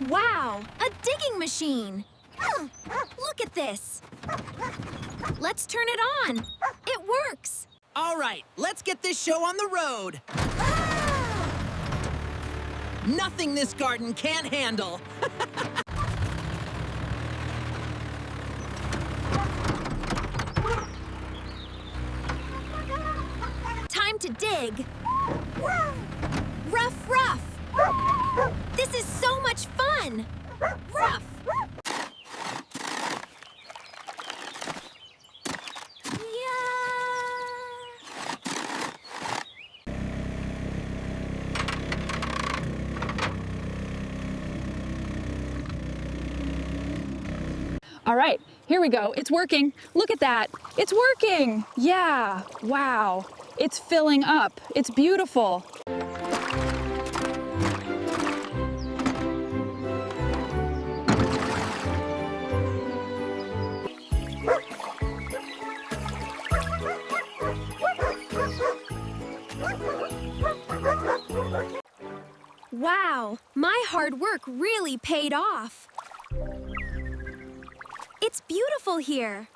Wow, a digging machine! Look at this! Let's turn it on! It works! All right, let's get this show on the road! Nothing this garden can't handle! Time to dig! Rough, rough! This is so much fun! Rough! All right, here we go. It's working. Look at that. It's working. Yeah, wow. It's filling up. It's beautiful. Wow, my hard work really paid off. It's beautiful here.